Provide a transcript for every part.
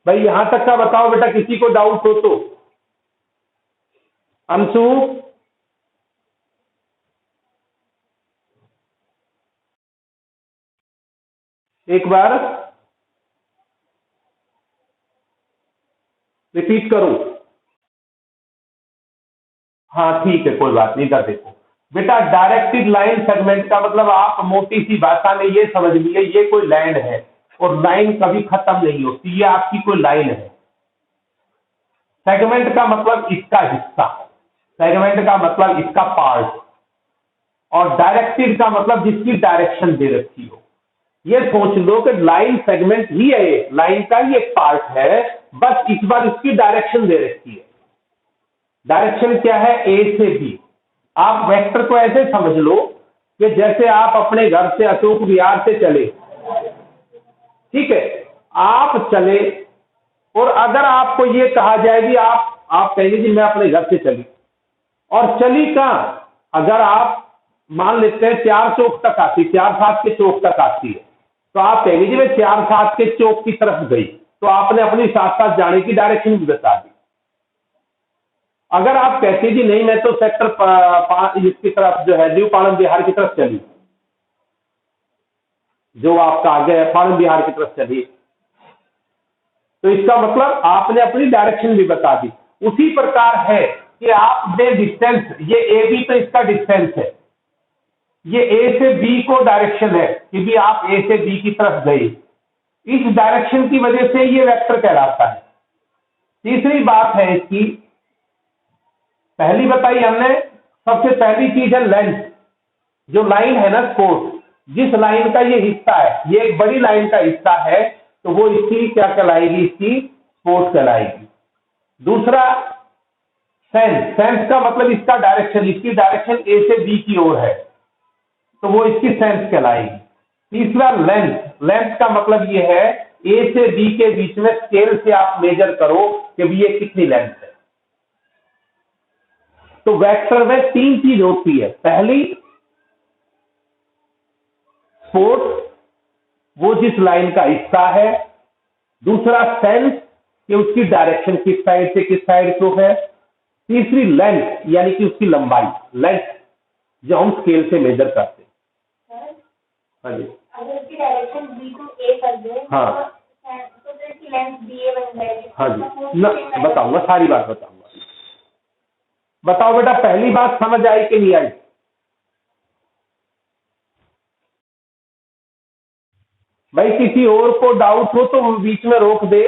भाई यहां तक का बताओ बेटा, किसी को डाउट हो तो। अंशु, एक बार रिपीट करूं? हाँ ठीक है, कोई बात नहीं। इधर देखो बेटा, डायरेक्टेड लाइन सेगमेंट का मतलब आप मोटी सी भाषा में ये समझ लीजिए, ये कोई लाइन है और लाइन कभी खत्म नहीं होती, ये आपकी कोई लाइन है। सेगमेंट का मतलब इसका हिस्सा, सेगमेंट का मतलब इसका पार्ट, और डायरेक्टेड का मतलब जिसकी डायरेक्शन दे रखी हो। ये सोच लो कि लाइन सेगमेंट ही है, लाइन का ही एक पार्ट है, बस इस बार इसकी डायरेक्शन दे रखी है। डायरेक्शन क्या है? ए से बी। आप वेक्टर को ऐसे समझ लो कि जैसे आप अपने घर से अशोक विहार से चले, ठीक है, आप चले, और अगर आपको ये कहा जाए कि आप कहेंगे जी मैं अपने घर से चली, और चली कहां? अगर आप मान लेते हैं 4 चौक तक आती, 4-7 के चौक तक आती है, तो आप कहेंगे जी मैं 4-7 के चौक की तरफ गई, तो आपने अपनी साथ साथ जाने की डायरेक्शन भी बता दी। अगर आप कहते जी नहीं मैं तो सेक्टर इसकी तरफ जो है न्यू पाणम बिहार की तरफ चली, जो आपका आगे है पाणम बिहार की तरफ चली, तो इसका मतलब आपने अपनी डायरेक्शन भी बता दी। उसी प्रकार है कि आपने डिस्टेंस, ये ए बी तो इसका डिस्टेंस है, ये ए से बी को डायरेक्शन है कि भी आप ए से बी की तरफ गए, इस डायरेक्शन की वजह से ये वेक्टर कहलाता है। तीसरी बात है इसकी, पहली बताई हमने, सबसे पहली चीज है लेंथ। जो लाइन है ना स्पोर्ट, जिस लाइन का ये हिस्सा है, ये एक बड़ी लाइन का हिस्सा है, तो वो इसकी क्या कहलाएगी? इसकी स्पोर्ट कहलाएगी। दूसरा सेंस, सेंस का मतलब इसका डायरेक्शन, इसकी डायरेक्शन ए से बी की ओर है, तो वो इसकी सेंस कहलाएगी। तीसरा लेंथ, लेंथ का मतलब ये है ए से बी के बीच में स्केल से आप मेजर करो कि भी ये कितनी लेंथ है। तो वेक्टर में 3 चीज होती है। पहली स्पोर्ट, वो जिस लाइन का हिस्सा है। दूसरा सेंस, कि उसकी डायरेक्शन किस साइड से किस साइड को है। तीसरी लेंथ, यानी कि उसकी लंबाई, लेंथ जो हम स्केल से मेजर करते हैं। हाँ जी, अगर उसकी डायरेक्शन बी को ए कर दे, हाँ, तो इसकी लेंथ बी ए बन जाएगी। हाँ जी, ना बताऊंगा, सारी बात बताऊंगा। बताओ बेटा, पहली बात समझ आई कि नहीं आई? भाई किसी और को डाउट हो तो बीच में रोक दे।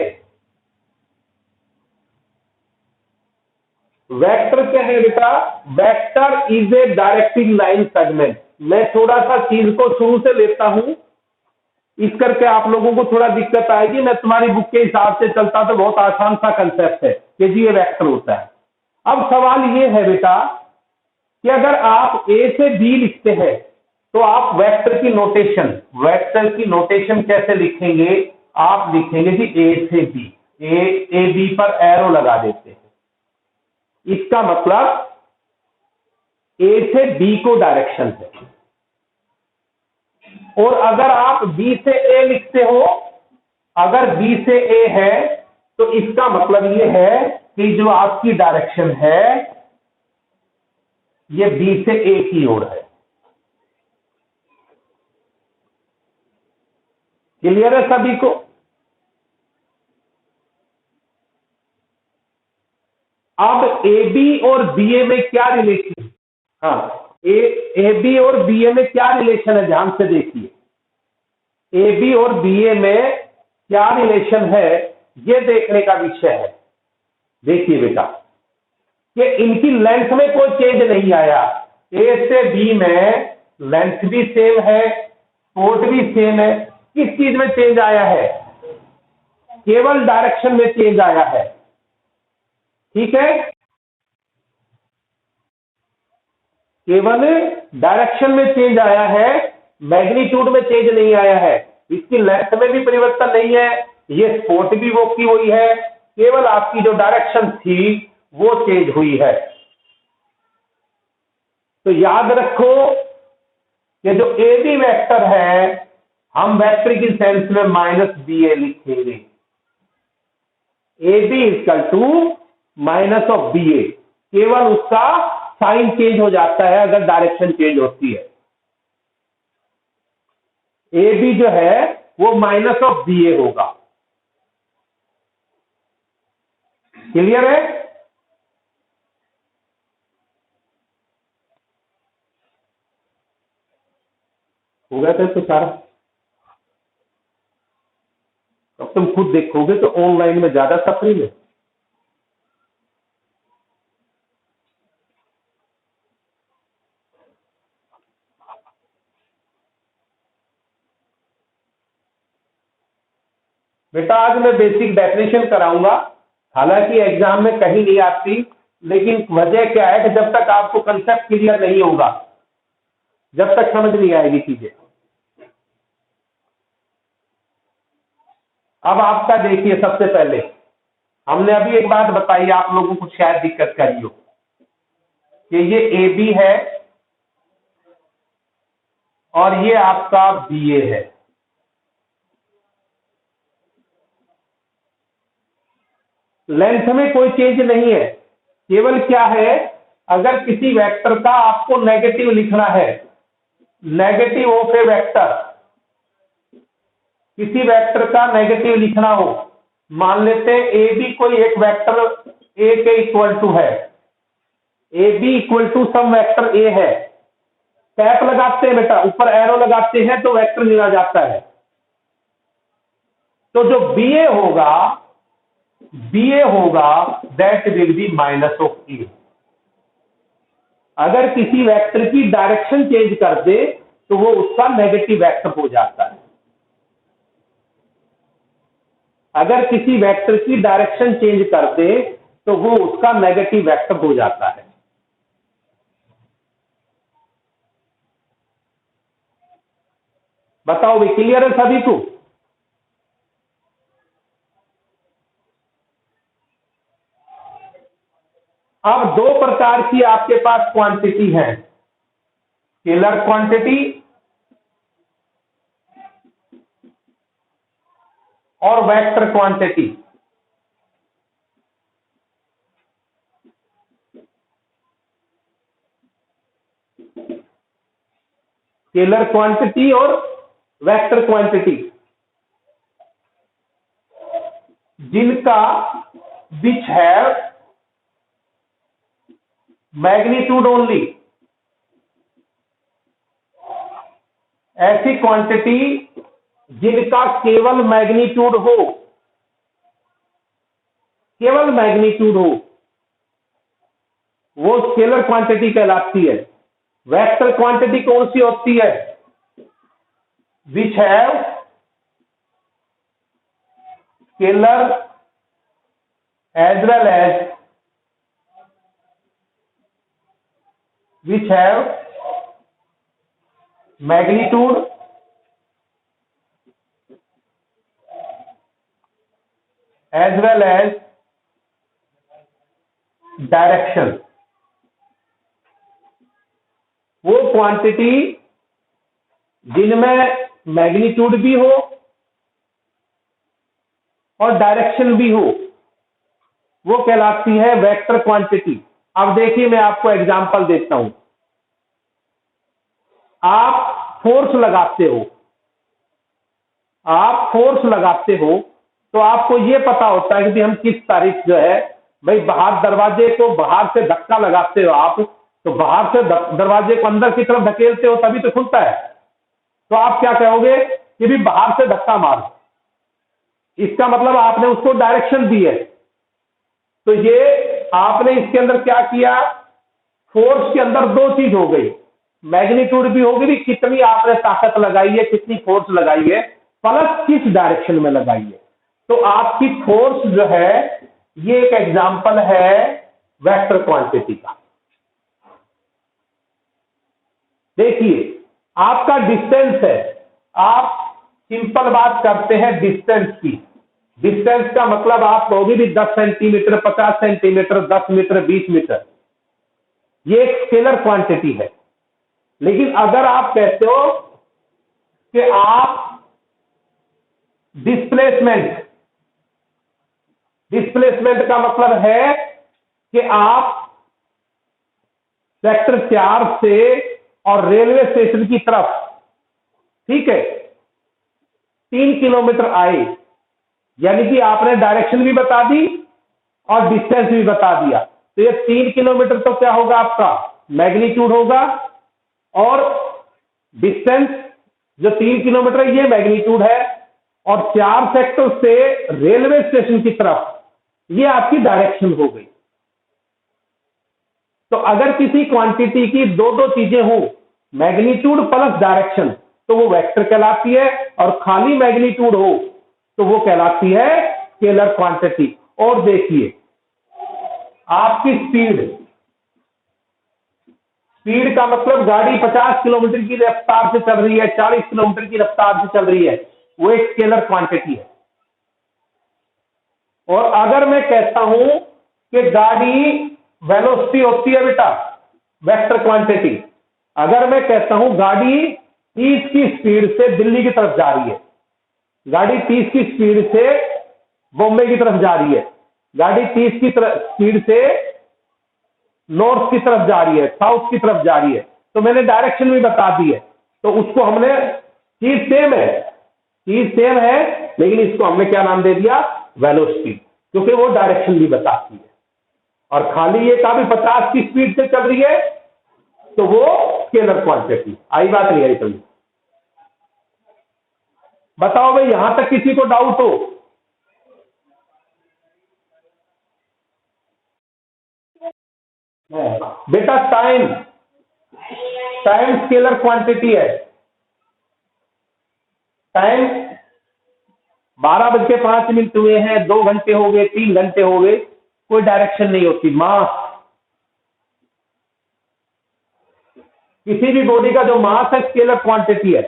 वेक्टर क्या है बेटा? Vector is a directing line segment. मैं थोड़ा सा चीज को शुरू से लेता हूं, इस करके आप लोगों को थोड़ा दिक्कत आएगी। मैं तुम्हारी बुक के हिसाब से चलता तो बहुत आसान सा कंसेप्ट है कि जी ये वेक्टर होता है। अब सवाल ये है बेटा कि अगर आप ए से बी लिखते हैं तो आप वेक्टर की नोटेशन, वेक्टर की नोटेशन कैसे लिखेंगे? आप लिखेंगे जी ए से बी, ए बी पर एरो लगा देते हैं। इसका मतलब ए से बी को डायरेक्शन है। और अगर आप बी से ए लिखते हो, अगर बी से ए है, तो इसका मतलब यह है कि जो आपकी डायरेक्शन है ये बी से ए की ओर है। क्लियर है सभी को? अब ए बी और बी ए में क्या रिलेशन? हाँ, ए बी और बी ए में क्या रिलेशन है? ध्यान से देखिए, ए बी और बी ए में क्या रिलेशन है, ये देखने का विषय है। देखिए बेटा कि इनकी लेंथ में कोई चेंज नहीं आया। ए से बी में लेंथ भी सेम है, स्पोर्ट भी सेम है। किस चीज में चेंज आया है? केवल डायरेक्शन में चेंज आया है। ठीक है, केवल डायरेक्शन में चेंज आया है, मैग्नीट्यूड में चेंज नहीं आया है। इसकी लेंथ में भी परिवर्तन नहीं है, ये स्पोर्ट भी वो की हुई है, केवल आपकी जो डायरेक्शन थी वो चेंज हुई है। तो याद रखो कि जो ए बी वेक्टर है, हम वेक्टर की सेंस में -ba लिखेंगे। A B equal to minus of B A, केवल उसका साइन चेंज हो जाता है अगर डायरेक्शन चेंज होती है। ए बी जो है वो माइनस ऑफ बी ए होगा। क्लियर है? हो गया था तो सारा। अब तुम खुद देखोगे तो ऑनलाइन में ज्यादा सफरिंग है। बेटा आज मैं बेसिक डेफिनेशन कराऊंगा, हालांकि एग्जाम में कहीं नहीं आती, लेकिन वजह क्या है कि जब तक आपको कंसेप्ट क्लियर नहीं होगा, जब तक समझ नहीं आएगी चीजें। अब आपका देखिए, सबसे पहले हमने अभी एक बात बताई, आप लोगों को शायद दिक्कत करी हो कि ये ए बी है और ये आपका बी ए है। लेंथ में कोई चेंज नहीं है, केवल क्या है, अगर किसी वेक्टर का आपको नेगेटिव लिखना है, नेगेटिव ऑफ ए वेक्टर, किसी वेक्टर का नेगेटिव लिखना हो, मान लेते हैं ए बी कोई एक वेक्टर ए के इक्वल टू है, A B equal to some vector A है, टैप लगाते हैं बेटा, ऊपर एरो लगाते हैं तो वेक्टर मिला जाता है। तो जो बी ए होगा that will be minus of A. अगर किसी वेक्टर की डायरेक्शन चेंज कर दे तो वो उसका नेगेटिव वेक्टर हो जाता है। अगर किसी वेक्टर की डायरेक्शन चेंज कर दे तो वो उसका नेगेटिव वेक्टर हो जाता है। बताओ भी क्लियर है सभी को? अब दो प्रकार की आपके पास क्वांटिटी है, स्केलर क्वांटिटी और वेक्टर क्वांटिटी। स्केलर क्वांटिटी और वेक्टर क्वांटिटी, जिनका विच है मैग्नीट्यूड ओनली। ऐसी क्वांटिटी जिनका केवल मैग्नीट्यूड हो, केवल मैग्नीट्यूड हो, वो स्केलर क्वांटिटी कहलाती है। वेक्टर क्वांटिटी कौन सी होती है? Which have scalar as well as which have magnitude as well as direction। वो क्वांटिटी जिनमें मैग्नीट्यूड भी हो और डायरेक्शन भी हो, वो कहलाती है वेक्टर क्वांटिटी। अब देखिए, मैं आपको एग्जांपल देता हूं। आप फोर्स लगाते हो, तो आपको यह पता होता है कि हम किस तारीख जो है, भाई बाहर दरवाजे को बाहर से धक्का लगाते हो आप, तो बाहर से दरवाजे को अंदर की तरफ धकेलते हो तभी तो खुलता है। तो आप क्या कहोगे कि भी बाहर से धक्का मारो, इसका मतलब आपने उसको डायरेक्शन दी है। तो ये आपने इसके अंदर क्या किया, फोर्स के अंदर दो चीज हो गई, मैग्नीट्यूड भी होगी, भी कितनी आपने ताकत लगाई है, कितनी फोर्स लगाई है, प्लस किस डायरेक्शन में लगाई है। तो आपकी फोर्स जो है, ये एक एग्जांपल है वेक्टर क्वांटिटी का। देखिए, आपका डिस्टेंस है, आप सिंपल बात करते हैं डिस्टेंस की। डिस्टेंस का मतलब आप कहोगे भी 10 सेंटीमीटर, 50 सेंटीमीटर, 10 मीटर, 20 मीटर, ये एक स्केलर क्वांटिटी है। लेकिन अगर आप कहते हो कि आप डिस्प्लेसमेंट डिस्प्लेसमेंट का मतलब है कि आप सेक्टर 4 से और रेलवे स्टेशन की तरफ, ठीक है, 3 किलोमीटर आए, यानी कि आपने डायरेक्शन भी बता दी और डिस्टेंस भी बता दिया। तो ये 3 किलोमीटर तो क्या होगा, आपका मैग्नीट्यूड होगा, और डिस्टेंस जो 3 किलोमीटर है ये मैग्नीट्यूड है, और 4 सेक्टर से रेलवे स्टेशन की तरफ ये आपकी डायरेक्शन हो गई। तो अगर किसी क्वांटिटी की दो दो चीजें हो, मैग्नीट्यूड प्लस डायरेक्शन, तो वो वेक्टर कहलाती है, और खाली मैग्नीट्यूड हो तो वो कहलाती है स्केलर क्वांटिटी। और देखिए आपकी स्पीड का मतलब गाड़ी 50 किलोमीटर की रफ्तार से चल रही है, 40 किलोमीटर की रफ्तार से चल रही है, वो एक स्केलर क्वांटिटी है। और अगर मैं कहता हूं कि गाड़ी वेलोसिटी होती है बेटा वेक्टर क्वांटिटी, अगर मैं कहता हूं गाड़ी 30 की स्पीड से दिल्ली की तरफ जा रही है, गाड़ी 30 की स्पीड से बॉम्बे की तरफ जा रही है, गाड़ी 30 की स्पीड से नॉर्थ की तरफ जा रही है, साउथ की तरफ जा रही है, तो मैंने डायरेक्शन भी बता दी है। तो उसको हमने, चीज सेम है, लेकिन इसको हमने क्या नाम दे दिया, वेलोसिटी, क्योंकि वो डायरेक्शन भी बताती है। और खाली ये का भी 50 की स्पीड से चल रही है तो वो स्केलर क्वांटिटी। आई बात नहीं आई समझ? बताओ भाई, यहां तक किसी को डाउट हो? बेटा टाइम स्केलर क्वांटिटी है। टाइम 12:05 हुए हैं, 2 घंटे हो गए, 3 घंटे हो गए, कोई डायरेक्शन नहीं होती। मास, किसी भी बॉडी का जो मास है स्केलर क्वांटिटी है,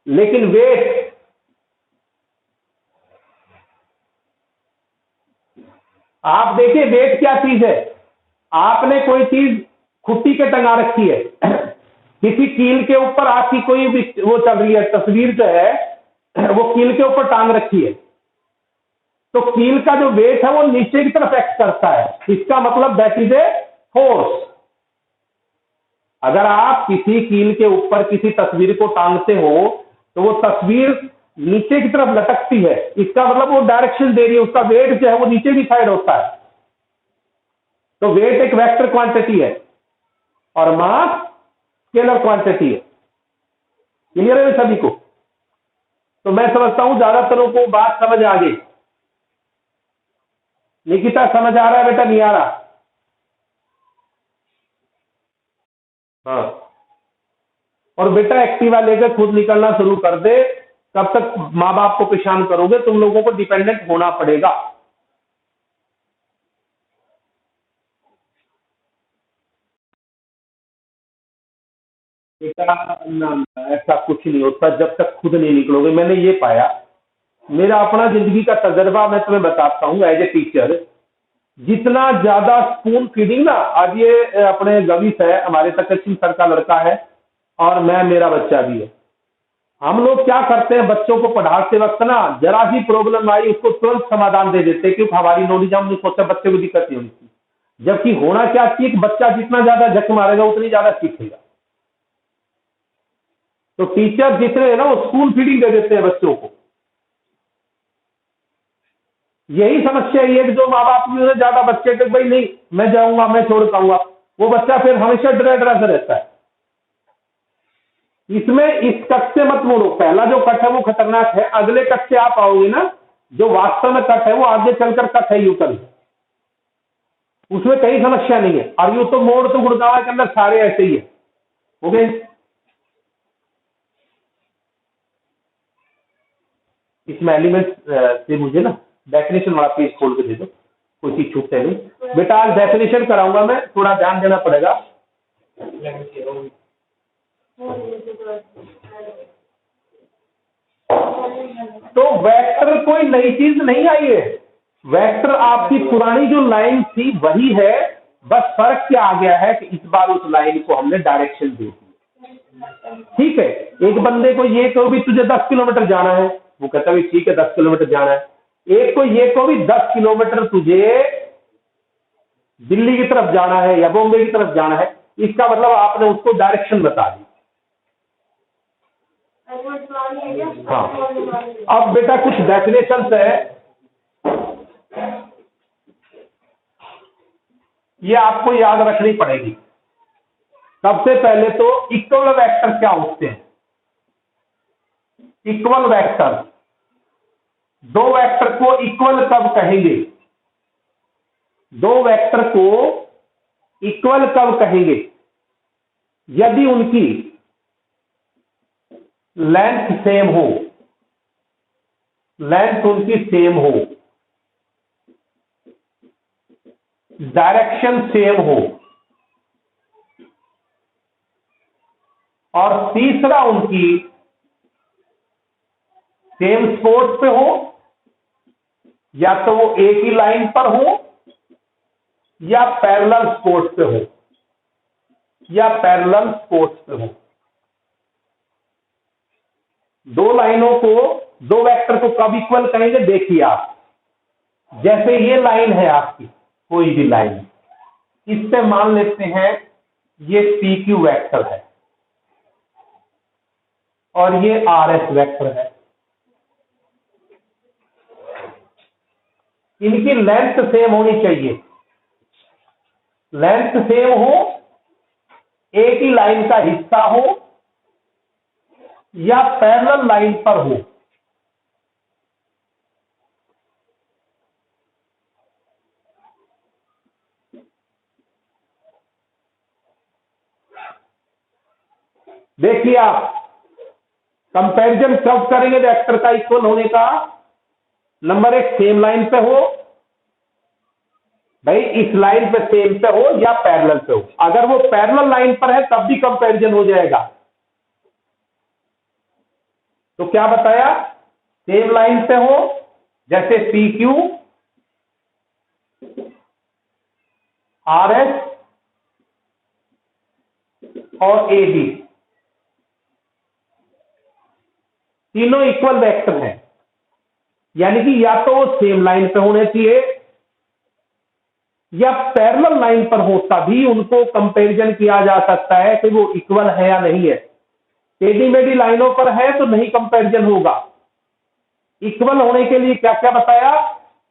लेकिन वेट, आप देखिए वेट क्या चीज है। आपने कोई चीज खुट्टी के टंगा रखी है, किसी कील के ऊपर आपकी कोई वो चल रही है, तस्वीर जो है वो कील के ऊपर टांग रखी है, तो कील का जो वेट है वो नीचे की तरफ एक्ट करता है, इसका मतलब दैट इज ए फोर्स। अगर आप किसी कील के ऊपर किसी तस्वीर को टांगते हो तो वो तस्वीर नीचे की तरफ लटकती है, इसका मतलब वो डायरेक्शन दे रही है, उसका वेट जो है वो नीचे की साइड होता है। तो वेट एक वेक्टर क्वांटिटी है और मास स्केलर क्वांटिटी है। क्लियर है सभी को? तो मैं समझता हूं ज्यादातरों को बात समझ आ गई। निकिता समझ आ रहा है बेटा, नहीं आ रहा? हाँ। और बेटा एक्टिवा लेकर खुद निकलना शुरू कर दे, कब तक माँ बाप को परेशान करोगे? तुम लोगों को डिपेंडेंट होना पड़ेगा। बेटा ना, ऐसा कुछ नहीं होता जब तक खुद नहीं निकलोगे। मैंने ये पाया, मेरा अपना जिंदगी का तजर्बा मैं तुम्हें बताता हूँ एज ए टीचर। जितना ज्यादा स्पून फीडिंग ना, आज ये अपने गवीस है हमारे तक सिंह सर का लड़का है, और मैं, मेरा बच्चा भी है। हम लोग क्या करते हैं, बच्चों को पढ़ाते वक्त ना जरा सी प्रॉब्लम आई उसको तुरंत समाधान दे देते हैं, क्योंकि हमारी नॉलेज हमने सोचा बच्चे को दिक्कत नहीं होनी चाहिए। जबकि होना क्या चाहिए कि बच्चा जितना ज्यादा झक मारेगा उतनी ज्यादा सीखेगा। तो टीचर जितने है ना वो स्कूल फीडिंग दे देते हैं बच्चों को। यही समस्या ये है कि जो माँ बाप भी ज्यादा बच्चे के भाई नहीं मैं जाऊंगा, मैं छोड़ पाऊंगा, वो बच्चा फिर हमेशा डरा से रहता है। इसमें इस कट से मत मोड़ो, पहला जो कट है वो खतरनाक है, अगले कट से आप आओगे ना जो वास्तव में कट है वो आगे चलकर कट है, यूटर्न, उसमें कहीं समस्या नहीं है। और यू तो मोड़ तो गुड़गांव के अंदर सारे ऐसे ही है। ओके, इसमें एलिमेंट से मुझे ना डेफिनेशन वाला पेज खोल के दे दो, कोई चीज छूटते नहीं। बेटा आज डेफिनेशन कराऊंगा मैं, थोड़ा ध्यान देना पड़ेगा। तो वेक्टर कोई नई चीज नहीं आई है, वेक्टर आपकी पुरानी जो लाइन थी वही है, बस फर्क क्या आ गया है कि इस बार उस लाइन को हमने डायरेक्शन दे दी। ठीक है, एक बंदे को ये कहो भी तुझे 10 किलोमीटर जाना है, वो कहता है ठीक है 10 किलोमीटर जाना है। एक को ये को भी 10 किलोमीटर तुझे दिल्ली की तरफ जाना है या बॉम्बे की तरफ जाना है, इसका मतलब आपने उसको डायरेक्शन बता दी। हाँ, अब बेटा कुछ डेफिनेशंस है, ये आपको याद रखनी पड़ेगी। सबसे पहले तो इक्वल वेक्टर क्या होते हैं? इक्वल वेक्टर, दो वेक्टर को इक्वल कब कहेंगे? दो वेक्टर को इक्वल कब कहेंगे? यदि उनकी लेंथ सेम हो, लेंथ उनकी सेम हो, डायरेक्शन सेम हो, और तीसरा उनकी सेम स्पोर्ट्स पे हो, या तो वो एक ही लाइन पर हो या पैरेलल स्पोर्ट्स पे हो, या पैरेलल स्पोर्ट्स पे हो। दो लाइनों को, दो वेक्टर को कब इक्वल कहेंगे? देखिए आप, जैसे ये लाइन है आपकी, कोई भी लाइन, इससे मान लेते हैं ये पी क्यू वेक्टर है और ये आर एस वेक्टर है। इनकी लेंथ सेम होनी चाहिए, लेंथ सेम हो, एक ही लाइन का हिस्सा हो, या पैरेलल लाइन पर हो। देखिए आप, कंपैरिजन कब करेंगे वेक्टर का इक्वल होने का? नंबर एक, सेम लाइन पे हो, भाई इस लाइन पे सेम पे हो या पैरेलल पे हो। अगर वो पैरेलल लाइन पर है तब भी कंपैरिजन हो जाएगा। तो क्या बताया? सेम लाइन पे हो, जैसे पी क्यू, आर एस और ए बी, तीनों इक्वल वेक्टर हैं, यानी कि या तो वो सेम लाइन पे होने चाहिए या पैरेलल लाइन पर हो, तभी उनको कंपैरिजन किया जा सकता है कि वो इक्वल है या नहीं है। टेढ़ी मेढ़ी लाइनों पर है तो नहीं कंपैरिजन होगा। इक्वल होने के लिए क्या क्या बताया?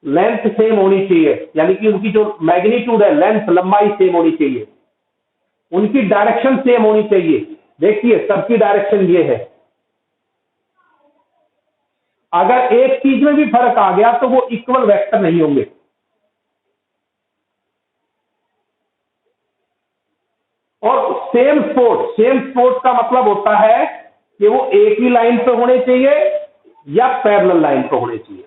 लेंथ सेम होनी चाहिए, यानी कि उनकी जो मैग्नीट्यूड है, लेंथ लंबाई सेम होनी चाहिए, उनकी डायरेक्शन सेम होनी चाहिए। देखिए सबकी डायरेक्शन ये है। अगर एक चीज में भी फर्क आ गया तो वो इक्वल वेक्टर नहीं होंगे। और सेम स्पोर्ट, सेम स्पोर्ट का मतलब होता है कि वो एक ही लाइन पे होने चाहिए या पैरेलल लाइन पे होने चाहिए।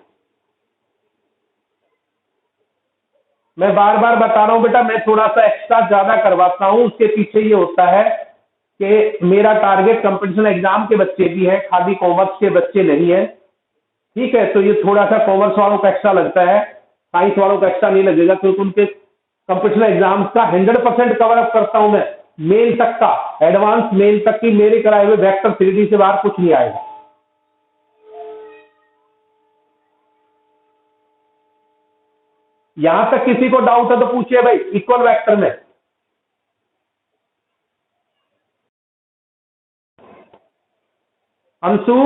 मैं बार बार बता रहा हूं बेटा, मैं थोड़ा सा एक्स्ट्रा ज्यादा करवाता हूं। उसके पीछे ये होता है कि मेरा टारगेट कंपटीशन एग्जाम के बच्चे भी है, खाली कॉमर्स के बच्चे नहीं है। ठीक है, तो ये थोड़ा सा कॉमर्स वालों का एक्स्ट्रा लगता है, साइंस वालों का एक्स्ट्रा नहीं लगेगा, क्योंकि उनके कंपटीशन एग्जाम का 100% कवर अप करता हूं मैं, मेन तक का, एडवांस मेन तक की मेरे कराए हुए वेक्टर 3D से बाहर कुछ नहीं आएगा। यहां तक किसी को डाउट है तो पूछिए भाई, इक्वल वेक्टर में। अंशु,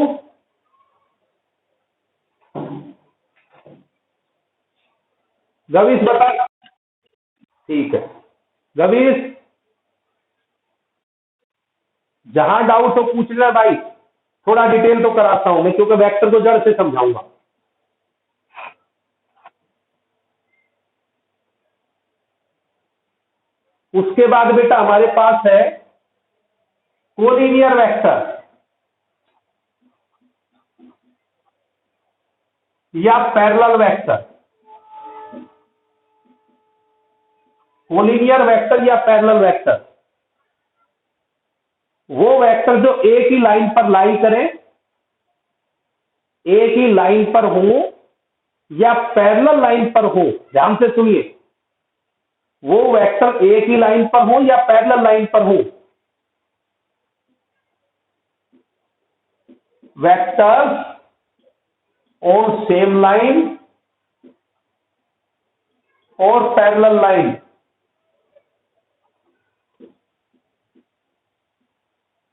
गवीश बता। ठीक है गवीश, जहां डाउट हो पूछ लेना भाई, थोड़ा डिटेल तो कराता हूं मैं, क्योंकि वेक्टर को जड़ से समझाऊंगा। उसके बाद बेटा हमारे पास है कोलिनियर वेक्टर या पैरेलल वेक्टर। कोलिनियर वेक्टर या पैरेलल वेक्टर, वो वेक्टर जो एक ही लाइन पर लाई करें, एक ही लाइन पर हो या पैरेलल लाइन पर हो। ध्यान से सुनिए, वो वेक्टर एक ही लाइन पर हो या पैरेलल लाइन पर हो। वेक्टर्स ऑन सेम लाइन और पैरेलल लाइन,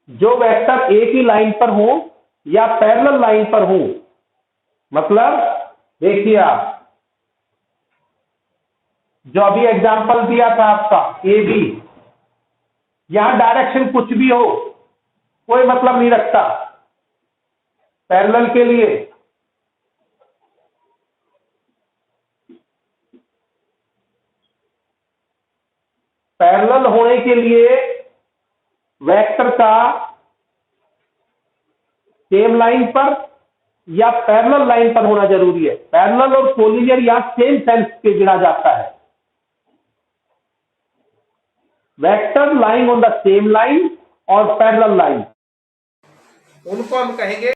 जो वेक्टर एक ही लाइन पर हो या पैरेलल लाइन पर हो, मतलब देखिए आप जो अभी एग्जांपल दिया था आपका ए बी, यहां डायरेक्शन कुछ भी हो कोई मतलब नहीं रखता। पैरेलल के लिए पैरेलल होने के लिए वेक्टर का सेम लाइन पर या पैरेलल लाइन पर होना जरूरी है। पैरेलल और कोलिनियर यहां सेम सेंस पे गिना जाता है। Vector lying on the same line और पैरेलल लाइन, उनको हम कहेंगे